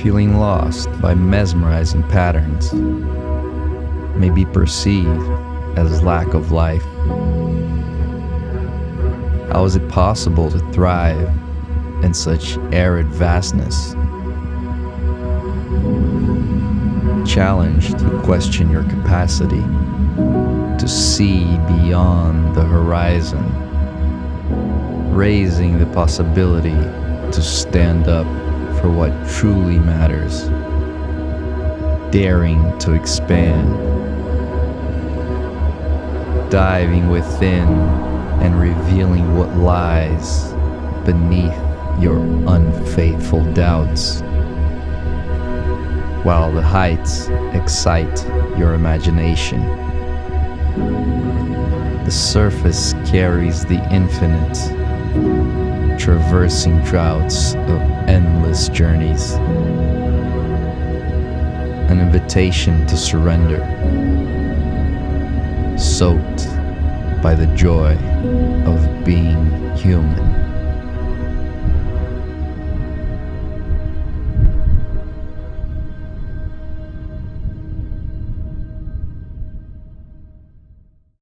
feeling lost by mesmerizing patterns may be perceived as lack of life. How is it possible to thrive in such arid vastness? Challenged to question your capacity to see beyond the horizon, raising the possibility to stand up for what truly matters, daring to expand, diving within and revealing what lies beneath your unfaithful doubts, while the heights excite your imagination. The surface carries the infinite, traversing droughts of endless journeys. An invitation to surrender, soaked by the joy of being human.